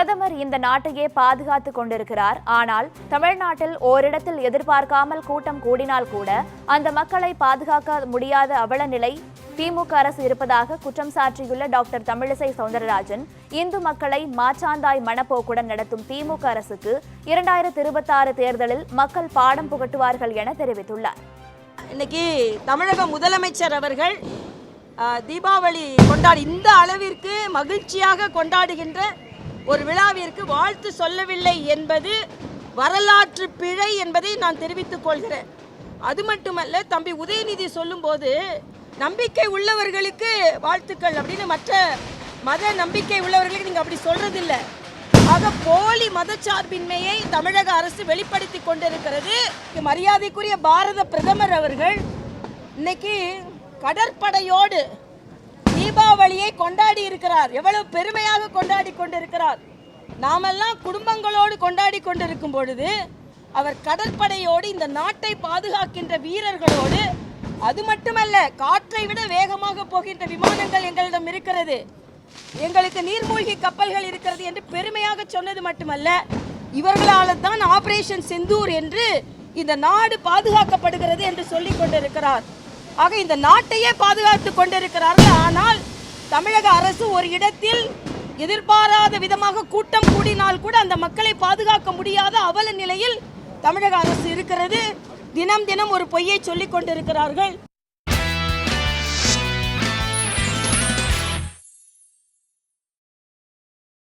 பிரதமர் இந்த நாட்டையே பாதுகாத்துக் கொண்டிருக்கிறார். ஆனால் தமிழ்நாட்டில் ஓரிடத்தில் எதிர்பார்க்காமல் கூட்டம் கூடினால் கூட அந்த மக்களை பாதுகாக்க முடியாத அவல நிலை திமுக அரசு இருப்பதாக குற்றம் சாட்டியுள்ள டாக்டர் தமிழிசை சவுந்தரராஜன், இந்து மக்களை மாற்றாந்தாய் மனப்போக்குடன் நடத்தும் திமுக அரசுக்கு 2026 தேர்தலில் மக்கள் பாடம் புகட்டுவார்கள் என தெரிவித்துள்ளார். இன்னைக்கு தமிழக முதலமைச்சர் அவர்கள் தீபாவளி இந்த அளவிற்கு மகிழ்ச்சியாக கொண்டாடுகின்ற ஒரு விழாவிற்கு வாழ்த்து சொல்லவில்லை என்பது வரலாற்று பிழை என்பதை நான் தெரிவித்துக் கொள்கிறேன். அது மட்டுமல்ல, தம்பி உதயநிதி சொல்லும்போது நம்பிக்கை உள்ளவர்களுக்கு வாழ்த்துக்கள் அப்படின்னு, மற்ற மத நம்பிக்கை உள்ளவர்களுக்கு நீங்கள் அப்படி சொல்றதில்லை. ஆக போலி மதச்சார்பின்மையை தமிழக அரசு வெளிப்படுத்தி கொண்டிருக்கிறது. மரியாதைக்குரிய பாரத பிரதமர் அவர்கள் இன்னைக்கு கடற்படையோடு தீபாவளியை கொண்டாடி இருக்கிறார். எவ்வளவு பெருமையாக கொண்டாடி கொண்டிருக்கிறார். நாமெல்லாம் குடும்பங்களோடு கொண்டாடி கொண்டிருக்கும் பொழுது அவர் கடற்படையோடு இந்த நாட்டை பாதுகாக்கின்ற வீரர்களோடு, அது மட்டுமல்ல, காற்றை விட வேகமாக போகின்ற விமானங்கள் எங்களிடம் இருக்கிறது, எங்களுக்கு நீர்மூழ்கி கப்பல்கள் இருக்கிறது என்று பெருமையாக சொன்னது மட்டுமல்ல, இவர்களால் தான் ஆபரேஷன் செந்தூர் என்று இந்த நாடு பாதுகாக்கப்படுகிறது என்று சொல்லிக் கொண்டிருக்கிறார். ஆக இந்த நாட்டையே பாதுகாத்து கொண்டிருக்கிறார்கள். ஆனால் தமிழக அரசு ஒரு இடத்தில் எதிர்பாராத விதமாக கூட்டம் கூடினால் கூட அந்த மக்களை பாதுகாக்க முடியாத அவல நிலையில் தமிழக அரசு இருக்கிறது. தினம் தினம் ஒரு பொய்யை சொல்லிக் கொண்டிருக்கிறார்கள்.